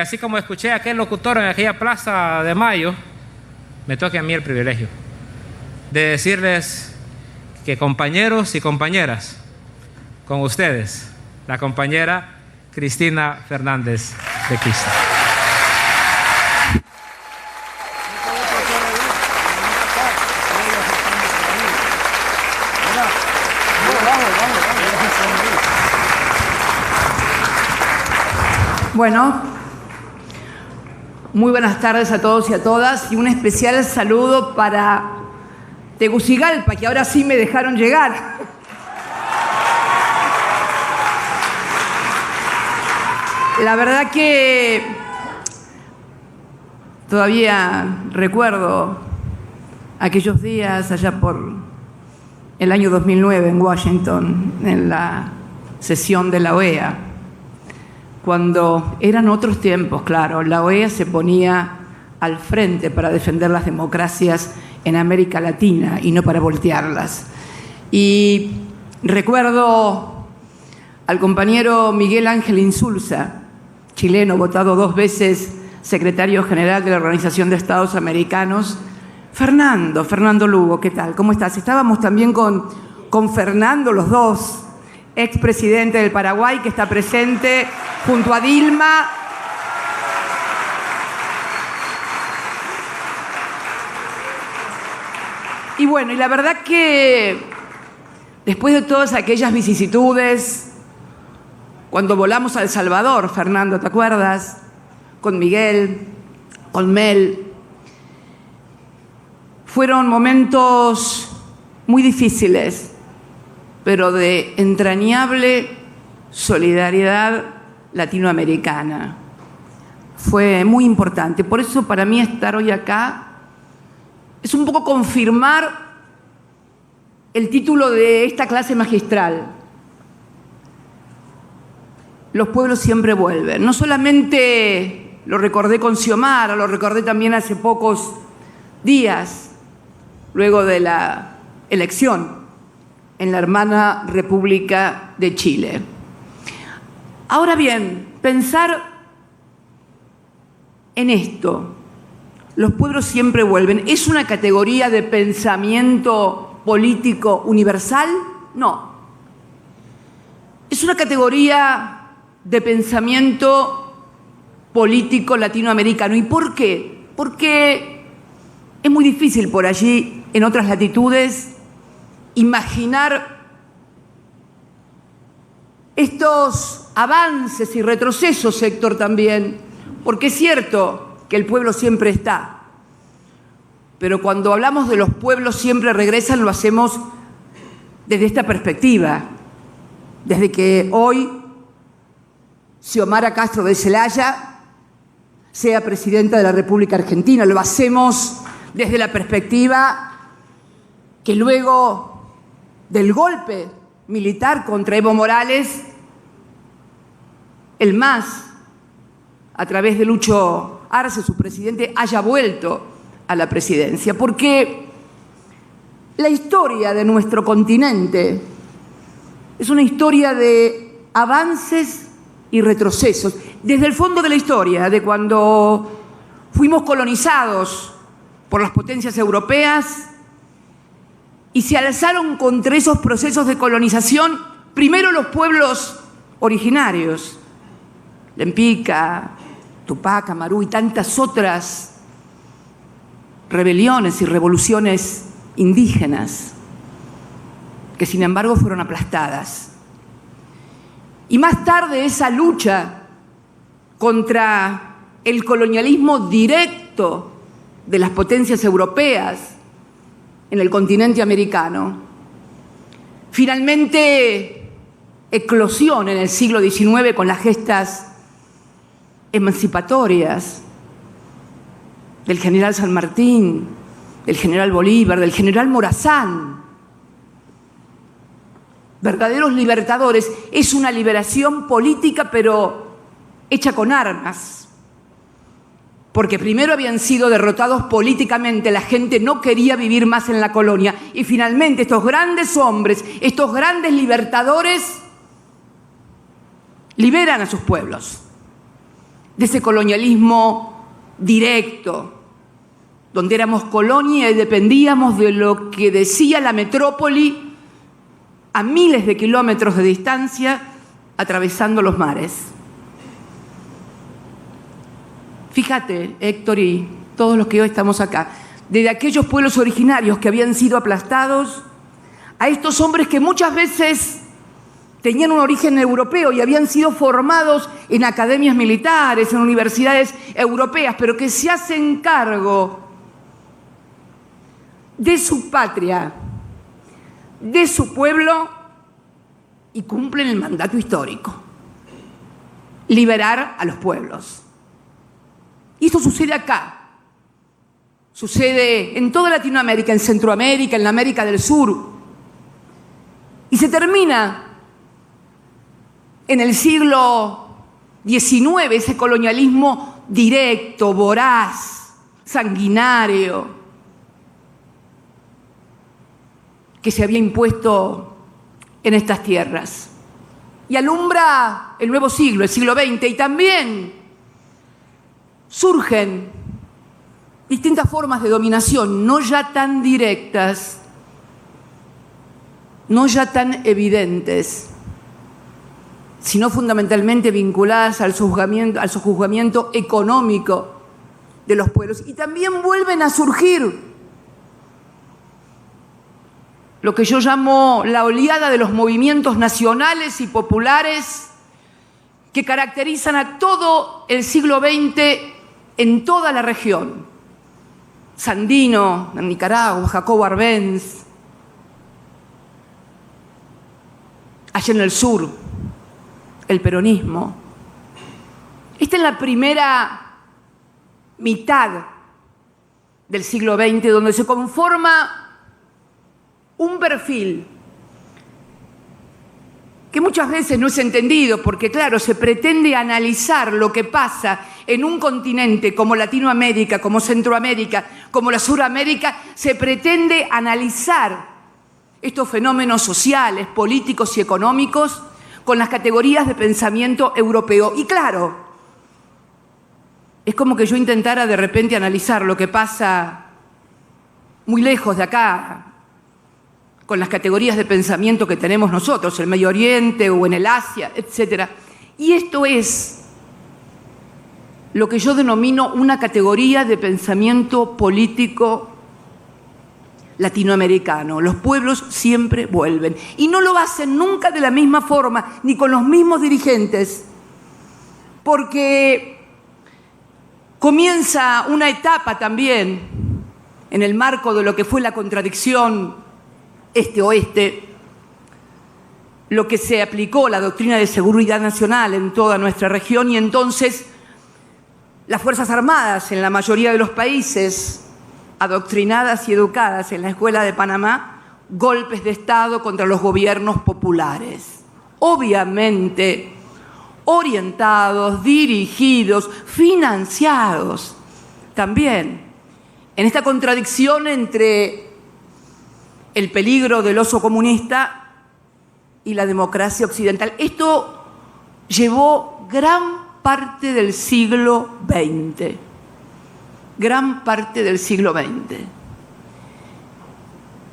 Así como escuché a aquel locutor en aquella plaza de Mayo, me toca a mí el privilegio de decirles que, compañeros y compañeras, con ustedes, la compañera Cristina Fernández de Kirchner. Bueno, muy buenas tardes a todos y a todas, y un especial saludo para Tegucigalpa, que ahora sí me dejaron llegar. La verdad que todavía recuerdo aquellos días allá por el año 2009 en Washington, en la sesión de la OEA, cuando eran otros tiempos, claro. La OEA se ponía al frente para defender las democracias en América Latina y no para voltearlas. Y recuerdo al compañero Miguel Ángel Insulza, chileno, votado 2 veces secretario general de la Organización de Estados Americanos. Fernando Lugo, ¿qué tal? ¿Cómo estás? Estábamos también con Fernando, los dos, expresidente del Paraguay, que está presente junto a Dilma. Y bueno, y la verdad que después de todas aquellas vicisitudes, cuando volamos a El Salvador, Fernando, ¿te acuerdas? Con Miguel, con Mel. Fueron momentos muy difíciles, pero de entrañable solidaridad latinoamericana. Fue muy importante. Por eso, para mí, estar hoy acá es un poco confirmar el título de esta clase magistral. Los pueblos siempre vuelven. No solamente lo recordé con Xiomara, lo recordé también hace pocos días, luego de la elección en la hermana República de Chile. Ahora bien, pensar en esto, los pueblos siempre vuelven, ¿es una categoría de pensamiento político universal? No. Es una categoría de pensamiento político latinoamericano. ¿Y por qué? Porque es muy difícil por allí, en otras latitudes, imaginar estos avances y retrocesos, Héctor, también, porque es cierto que el pueblo siempre está, pero cuando hablamos de los pueblos siempre regresan, lo hacemos desde esta perspectiva, desde que hoy Xiomara Castro de Celaya sea presidenta de la República Argentina. Lo hacemos desde la perspectiva que luego del golpe militar contra Evo Morales, el MAS, a través de Lucho Arce, su presidente, haya vuelto a la presidencia. Porque la historia de nuestro continente es una historia de avances y retrocesos. Desde el fondo de la historia, de cuando fuimos colonizados por las potencias europeas y se alzaron contra esos procesos de colonización, primero los pueblos originarios, Lempica, Tupac, Amarú y tantas otras rebeliones y revoluciones indígenas, que sin embargo fueron aplastadas. Y más tarde esa lucha contra el colonialismo directo de las potencias europeas en el continente americano, finalmente eclosión en el siglo XIX con las gestas emancipatorias del general San Martín, del general Bolívar, del general Morazán. Verdaderos libertadores. Es una liberación política, pero hecha con armas. Porque primero habían sido derrotados políticamente, la gente no quería vivir más en la colonia, y finalmente estos grandes hombres, estos grandes libertadores, liberan a sus pueblos. de ese colonialismo directo, donde éramos colonia y dependíamos de lo que decía la metrópoli a miles de kilómetros de distancia, atravesando los mares. Fíjate, Héctor y todos los que hoy estamos acá, desde aquellos pueblos originarios que habían sido aplastados, a estos hombres que muchas veces tenían un origen europeo y habían sido formados en academias militares, en universidades europeas, pero que se hacen cargo de su patria, de su pueblo y cumplen el mandato histórico: liberar a los pueblos. Y esto sucede acá, sucede en toda Latinoamérica, en Centroamérica, en la América del Sur, y se termina en el siglo XIX ese colonialismo directo, voraz, sanguinario, que se había impuesto en estas tierras. Y alumbra el nuevo siglo, el siglo XX, y también surgen distintas formas de dominación, no ya tan directas, no ya tan evidentes, sino fundamentalmente vinculadas al sojuzgamiento económico de los pueblos. Y también vuelven a surgir lo que yo llamo la oleada de los movimientos nacionales y populares que caracterizan a todo el siglo XX en toda la región. Sandino, en Nicaragua, Jacobo Arbenz, allá en el sur, el peronismo. Esta es la primera mitad del siglo XX, donde se conforma un perfil que muchas veces no es entendido, porque claro, se pretende analizar lo que pasa en un continente como Latinoamérica, como Centroamérica, como la Suramérica, se pretende analizar estos fenómenos sociales, políticos y económicos con las categorías de pensamiento europeo. Y claro, es como que yo intentara de repente analizar lo que pasa muy lejos de acá, con las categorías de pensamiento que tenemos nosotros, en el Medio Oriente o en el Asia, etc. Y esto es lo que yo denomino una categoría de pensamiento político latinoamericano. Los pueblos siempre vuelven. Y no lo hacen nunca de la misma forma, ni con los mismos dirigentes, porque comienza una etapa también en el marco de lo que fue la contradicción este-oeste, lo que se aplicó la doctrina de seguridad nacional en toda nuestra región, y entonces las Fuerzas Armadas en la mayoría de los países, adoctrinadas y educadas en la Escuela de Panamá, golpes de Estado contra los gobiernos populares, obviamente orientados, dirigidos, financiados también en esta contradicción entre el peligro del oso comunista y la democracia occidental. Esto llevó gran parte del siglo XX. Gran parte del siglo XX.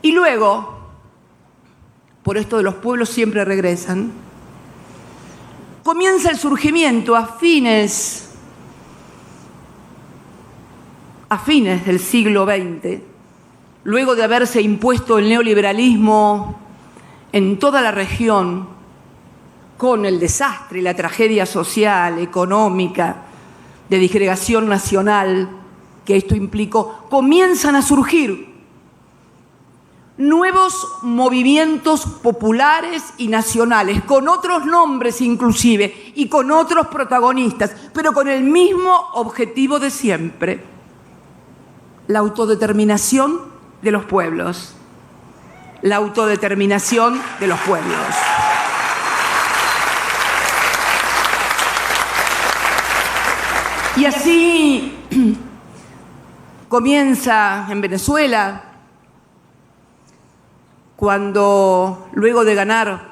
Y luego, por esto de los pueblos siempre regresan, comienza el surgimiento a fines del siglo XX, luego de haberse impuesto el neoliberalismo en toda la región, con el desastre y la tragedia social, económica, de disgregación nacional que esto implicó, comienzan a surgir nuevos movimientos populares y nacionales, con otros nombres inclusive, y con otros protagonistas, pero con el mismo objetivo de siempre: la autodeterminación de los pueblos. La autodeterminación de los pueblos. Y así comienza en Venezuela, cuando luego de ganar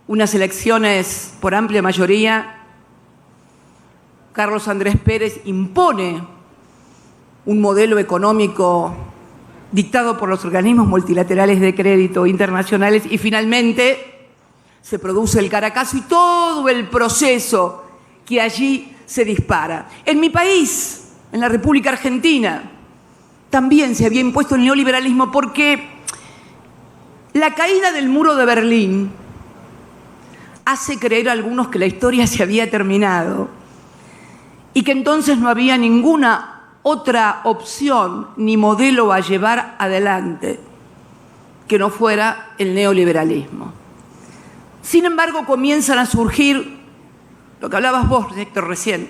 unas elecciones por amplia mayoría, Carlos Andrés Pérez impone un modelo económico dictado por los organismos multilaterales de crédito internacionales y finalmente se produce el Caracazo y todo el proceso que allí se dispara. En mi país, en la República Argentina, también se había impuesto el neoliberalismo porque la caída del muro de Berlín hace creer a algunos que la historia se había terminado y que entonces no había ninguna otra opción ni modelo a llevar adelante que no fuera el neoliberalismo. Sin embargo, comienzan a surgir, lo que hablabas vos, Héctor, recién,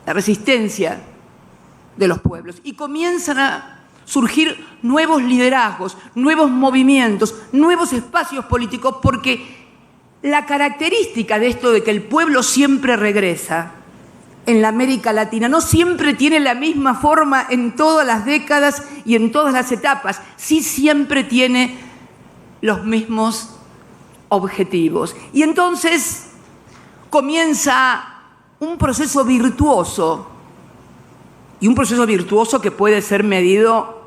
la resistencia de los pueblos, y comienzan a surgir nuevos liderazgos, nuevos movimientos, nuevos espacios políticos, porque la característica de esto de que el pueblo siempre regresa en la América Latina no siempre tiene la misma forma en todas las décadas y en todas las etapas, sí siempre tiene los mismos objetivos. Y entonces comienza un proceso virtuoso, y un proceso virtuoso que puede ser medido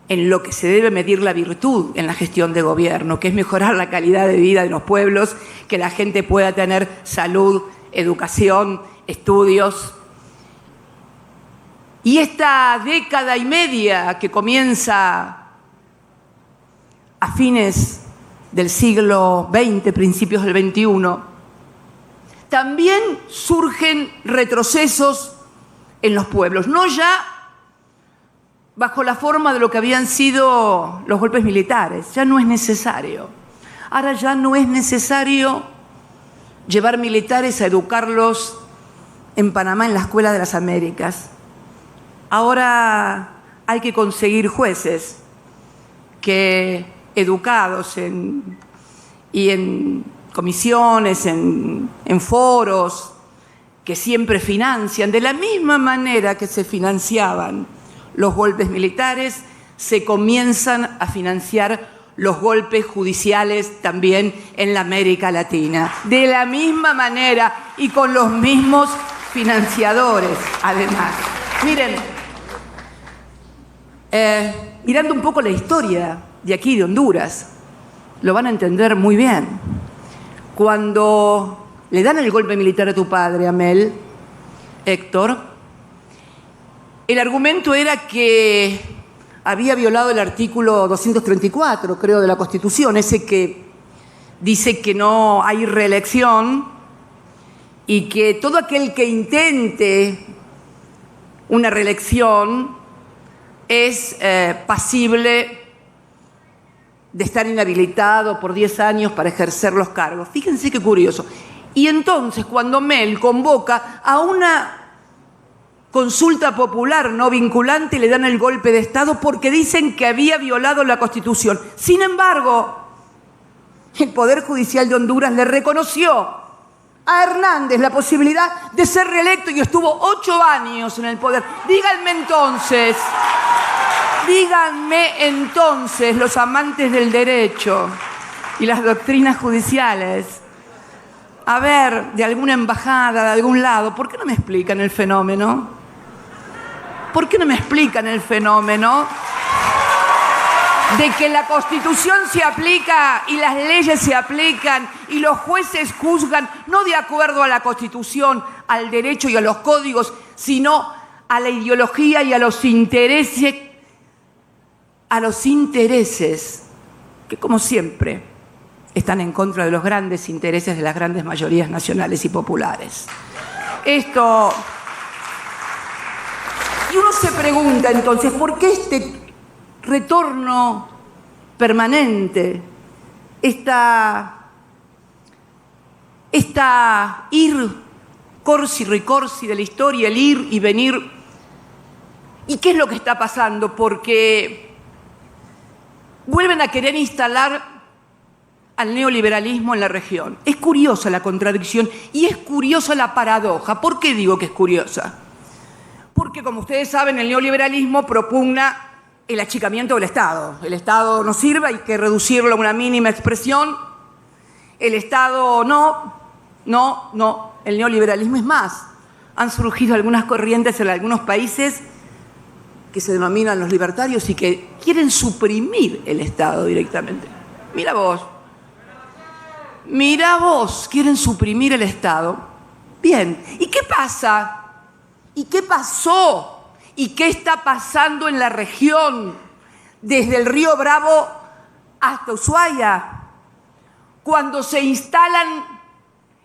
en lo que se debe medir la virtud en la gestión de gobierno, que es mejorar la calidad de vida de los pueblos, que la gente pueda tener salud, educación, estudios. Y esta década y media que comienza a fines del siglo XX, principios del XXI, también surgen retrocesos en los pueblos, no ya bajo la forma de lo que habían sido los golpes militares, ya no es necesario. Ahora ya no es necesario llevar militares a educarlos en Panamá, en la Escuela de las Américas. Ahora hay que conseguir jueces que, educados en comisiones, en foros, que siempre financian, de la misma manera que se financiaban los golpes militares, se comienzan a financiar los golpes judiciales también en la América Latina. De la misma manera y con los mismos financiadores, además. Miren, mirando un poco la historia de aquí, de Honduras, lo van a entender muy bien. Cuando le dan el golpe militar a tu padre, Amel, Héctor, el argumento era que había violado el artículo 234, creo, de la Constitución, ese que dice que no hay reelección y que todo aquel que intente una reelección es pasible de estar inhabilitado por 10 años para ejercer los cargos. Fíjense qué curioso. Y entonces, cuando Mel convoca a una consulta popular no vinculante, le dan el golpe de Estado porque dicen que había violado la Constitución. Sin embargo, el Poder Judicial de Honduras le reconoció a Hernández la posibilidad de ser reelecto y estuvo 8 años en el poder. Díganme entonces, los amantes del derecho y las doctrinas judiciales, a ver, de alguna embajada, de algún lado, ¿por qué no me explican el fenómeno? ¿Por qué no me explican el fenómeno de que la Constitución se aplica y las leyes se aplican y los jueces juzgan no de acuerdo a la Constitución, al derecho y a los códigos, sino a la ideología y a los intereses que, como siempre, están en contra de los grandes intereses de las grandes mayorías nacionales y populares? Esto... Y uno se pregunta entonces, ¿por qué este retorno permanente, esta ir corsi ricorsi de la historia, el ir y venir? ¿Y qué es lo que está pasando? Porque vuelven a querer instalar al neoliberalismo en la región. Es curiosa la contradicción y es curiosa la paradoja. ¿Por qué digo que es curiosa? Porque, como ustedes saben, el neoliberalismo propugna el achicamiento del Estado. El Estado no sirve, hay que reducirlo a una mínima expresión. El Estado no, No, el neoliberalismo es más. Han surgido algunas corrientes en algunos países que se denominan los libertarios y que quieren suprimir el Estado directamente. Mira vos, quieren suprimir el Estado. Bien, ¿y qué pasa? ¿Y qué pasó? ¿Y qué está pasando en la región desde el río Bravo hasta Ushuaia? Cuando se instalan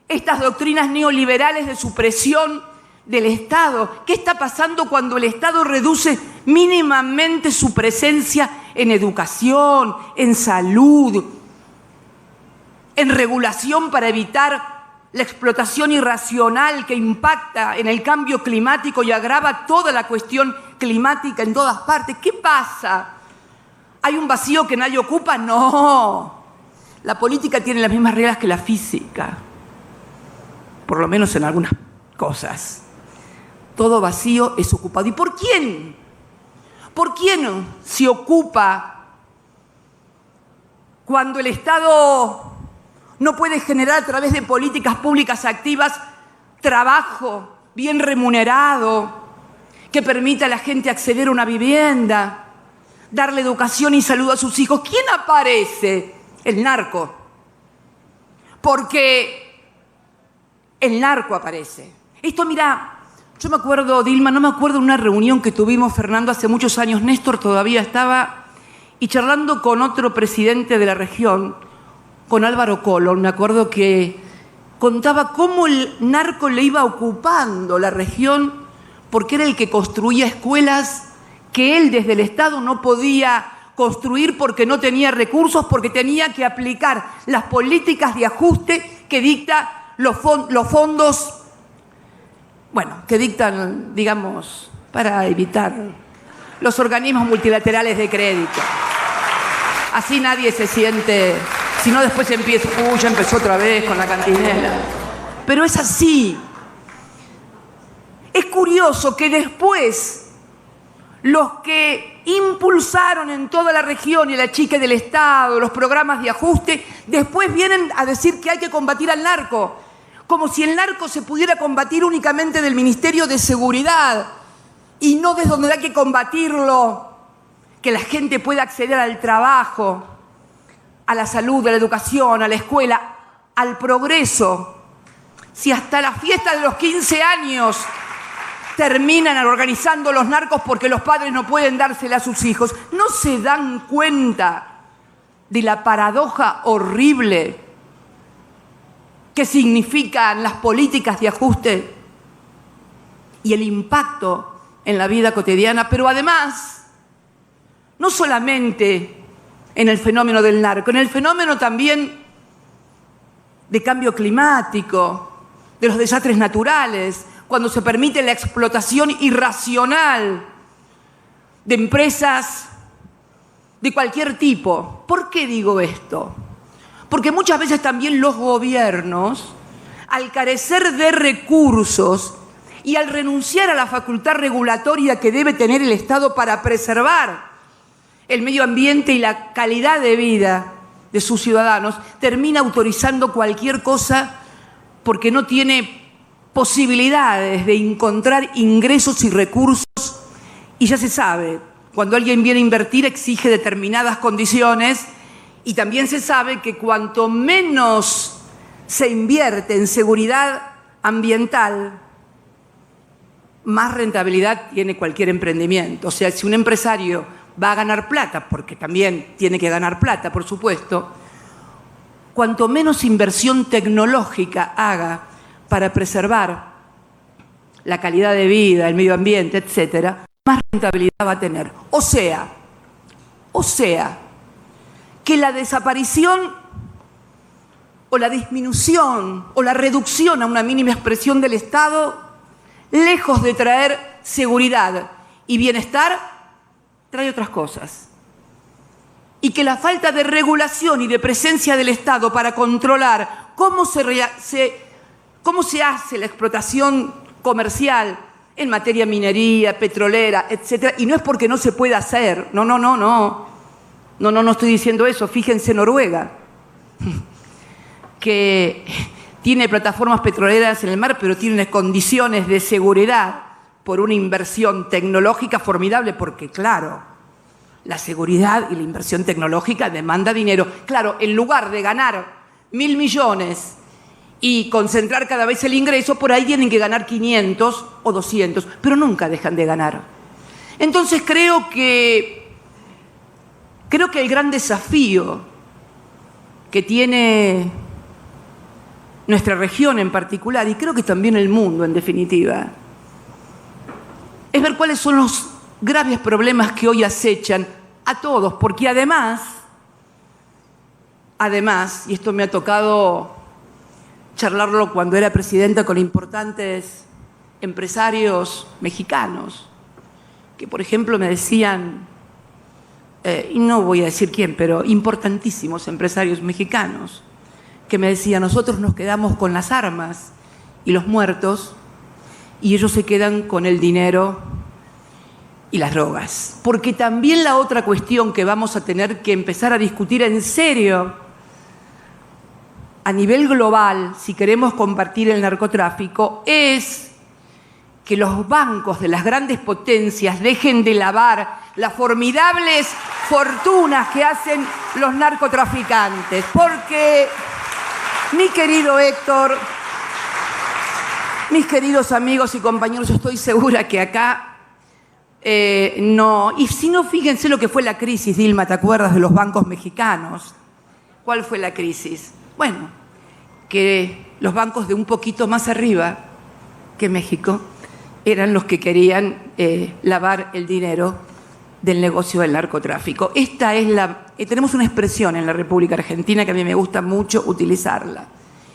estas doctrinas neoliberales de supresión del Estado. ¿Qué está pasando cuando el Estado reduce mínimamente su presencia en educación, en salud, en regulación para evitar la explotación irracional que impacta en el cambio climático y agrava toda la cuestión climática en todas partes? ¿Qué pasa? ¿Hay un vacío que nadie ocupa? No. La política tiene las mismas reglas que la física, por lo menos en algunas cosas. Todo vacío es ocupado. ¿Y por quién? ¿Por quién se ocupa cuando el Estado no puede generar a través de políticas públicas activas trabajo bien remunerado que permita a la gente acceder a una vivienda, darle educación y salud a sus hijos? ¿Quién aparece? El narco. Porque el narco aparece. Esto, mira, yo me acuerdo, Dilma, no me acuerdo de una reunión que tuvimos, Fernando, hace muchos años. Néstor todavía estaba, y charlando con otro presidente de la región, con Álvaro Colón, me acuerdo que contaba cómo el narco le iba ocupando la región porque era el que construía escuelas que él desde el Estado no podía construir porque no tenía recursos, porque tenía que aplicar las políticas de ajuste que dictan los fondos, bueno, que dictan, digamos, para evitar los organismos multilaterales de crédito. Así nadie se siente, si no después empieza, ya empezó otra vez con la cantinela. Pero es así. Es curioso que después los que impulsaron en toda la región y el achique del Estado, los programas de ajuste, después vienen a decir que hay que combatir al narco, como si el narco se pudiera combatir únicamente del Ministerio de Seguridad y no desde donde hay que combatirlo, que la gente pueda acceder al trabajo, a la salud, a la educación, a la escuela, al progreso. Si hasta la fiesta de los 15 años terminan organizando los narcos porque los padres no pueden dársela a sus hijos, ¿no se dan cuenta de la paradoja horrible que significan las políticas de ajuste y el impacto en la vida cotidiana? Pero además, no solamente en el fenómeno del narco, en el fenómeno también de cambio climático, de los desastres naturales, cuando se permite la explotación irracional de empresas de cualquier tipo. ¿Por qué digo esto? Porque muchas veces también los gobiernos, al carecer de recursos y al renunciar a la facultad regulatoria que debe tener el Estado para preservar el medio ambiente y la calidad de vida de sus ciudadanos, termina autorizando cualquier cosa porque no tiene posibilidades de encontrar ingresos y recursos, y ya se sabe, cuando alguien viene a invertir exige determinadas condiciones, y también se sabe que cuanto menos se invierte en seguridad ambiental, más rentabilidad tiene cualquier emprendimiento. O sea, si un empresario va a ganar plata, porque también tiene que ganar plata, por supuesto, cuanto menos inversión tecnológica haga para preservar la calidad de vida, el medio ambiente, etcétera, más rentabilidad va a tener. O sea, que la desaparición o la disminución o la reducción a una mínima expresión del Estado, lejos de traer seguridad y bienestar, trae otras cosas. Y que la falta de regulación y de presencia del Estado para controlar cómo se hace la explotación comercial en materia minería, petrolera, etcétera, y no es porque no se pueda hacer, no estoy diciendo eso. Fíjense Noruega, que tiene plataformas petroleras en el mar, pero tiene unas condiciones de seguridad por una inversión tecnológica formidable, porque claro, la seguridad y la inversión tecnológica demanda dinero. Claro, en lugar de ganar 1.000 millones y concentrar cada vez el ingreso, por ahí tienen que ganar 500 o 200, pero nunca dejan de ganar. Entonces creo que el gran desafío que tiene nuestra región en particular, y creo que también el mundo en definitiva, es ver cuáles son los graves problemas que hoy acechan a todos, porque además, y esto me ha tocado charlarlo cuando era presidenta con importantes empresarios mexicanos, que por ejemplo me decían, y no voy a decir quién, pero importantísimos empresarios mexicanos, que me decían, nosotros nos quedamos con las armas y los muertos, y ellos se quedan con el dinero y las drogas. Porque también la otra cuestión que vamos a tener que empezar a discutir en serio a nivel global, si queremos combatir el narcotráfico, es que los bancos de las grandes potencias dejen de lavar las formidables fortunas que hacen los narcotraficantes. Porque, mi querido Héctor, mis queridos amigos y compañeros, estoy segura que acá no. Y si no, fíjense lo que fue la crisis, Dilma, ¿te acuerdas de los bancos mexicanos? ¿Cuál fue la crisis? Bueno, que los bancos de un poquito más arriba que México eran los que querían lavar el dinero del negocio del narcotráfico. Esta es tenemos una expresión en la República Argentina que a mí me gusta mucho utilizarla,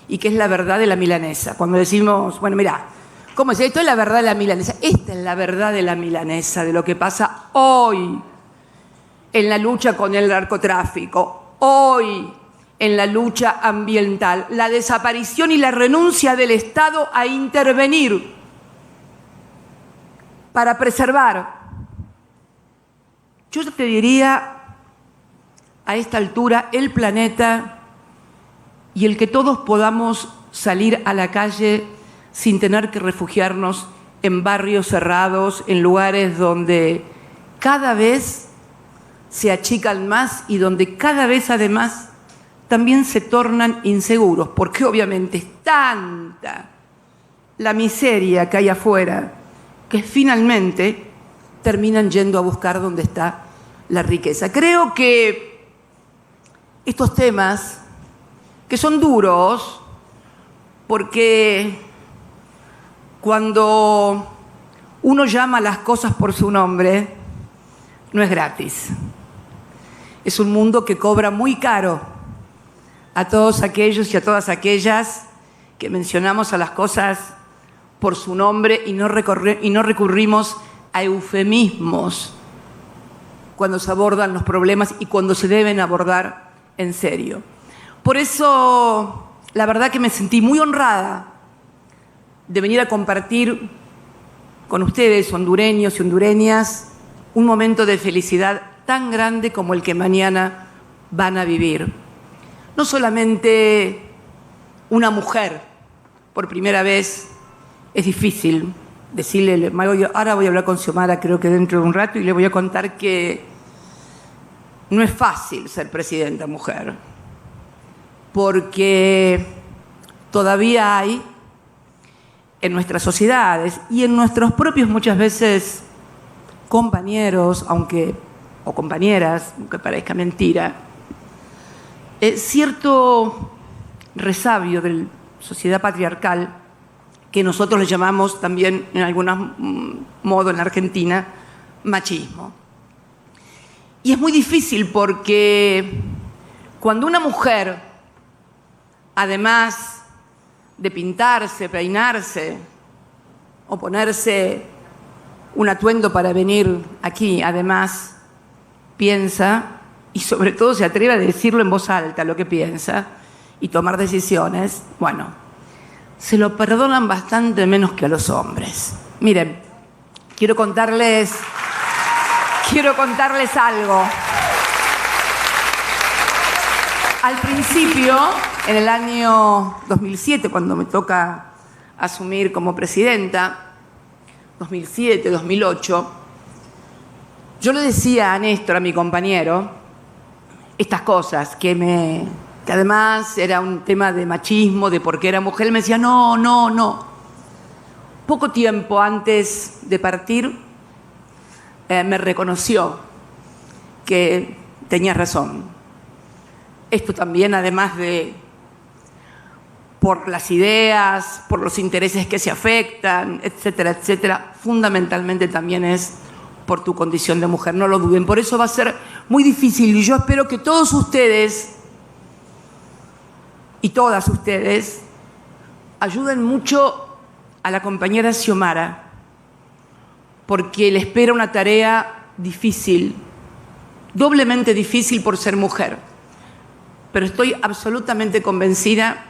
y que es la verdad de la milanesa. Cuando decimos, bueno, mirá, ¿cómo es? Esto es la verdad de la milanesa. Esta es la verdad de la milanesa, de lo que pasa hoy en la lucha con el narcotráfico, hoy en la lucha ambiental, la desaparición y la renuncia del Estado a intervenir para preservar. Yo te diría, a esta altura, el planeta y el que todos podamos salir a la calle sin tener que refugiarnos en barrios cerrados, en lugares donde cada vez se achican más y donde cada vez además también se tornan inseguros, porque obviamente es tanta la miseria que hay afuera que finalmente terminan yendo a buscar donde está la riqueza. Creo que estos temas, que son duros, porque cuando uno llama a las cosas por su nombre, no es gratis. Es un mundo que cobra muy caro a todos aquellos y a todas aquellas que mencionamos a las cosas por su nombre y no recurrimos a eufemismos cuando se abordan los problemas y cuando se deben abordar en serio. Por eso, la verdad que me sentí muy honrada de venir a compartir con ustedes, hondureños y hondureñas, un momento de felicidad tan grande como el que mañana van a vivir. No solamente una mujer, por primera vez, es difícil decirle, ahora voy a hablar con Xiomara, creo que dentro de un rato, y le voy a contar que no es fácil ser presidenta mujer, porque todavía hay en nuestras sociedades y en nuestros propios, muchas veces, compañeros, o compañeras, aunque parezca mentira, cierto resabio de la sociedad patriarcal que nosotros le llamamos también, en algún modo en la Argentina, machismo. Y es muy difícil porque cuando una mujer, además de pintarse, peinarse o ponerse un atuendo para venir aquí, además piensa y sobre todo se atreve a decirlo en voz alta lo que piensa y tomar decisiones, bueno, se lo perdonan bastante menos que a los hombres. Miren, quiero contarles algo. Al principio, En el año 2007, cuando me toca asumir como presidenta, 2007, 2008, yo le decía a Néstor, a mi compañero, estas cosas, que además era un tema de machismo, de por qué era mujer. Él me decía, no, no, no. Poco tiempo antes de partir, me reconoció que tenía razón. Esto también, además de por las ideas, por los intereses que se afectan, etcétera, etcétera, fundamentalmente también es por tu condición de mujer, no lo duden. Por eso va a ser muy difícil y yo espero que todos ustedes y todas ustedes ayuden mucho a la compañera Xiomara, porque le espera una tarea difícil, doblemente difícil por ser mujer, pero estoy absolutamente convencida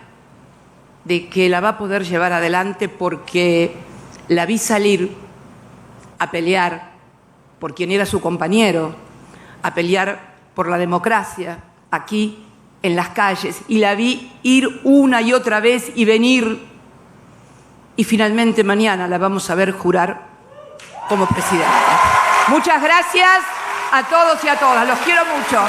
de que la va a poder llevar adelante, porque la vi salir a pelear por quien era su compañero, a pelear por la democracia aquí en las calles, y la vi ir una y otra vez y venir, y finalmente mañana la vamos a ver jurar como presidenta. Muchas gracias a todos y a todas, los quiero mucho.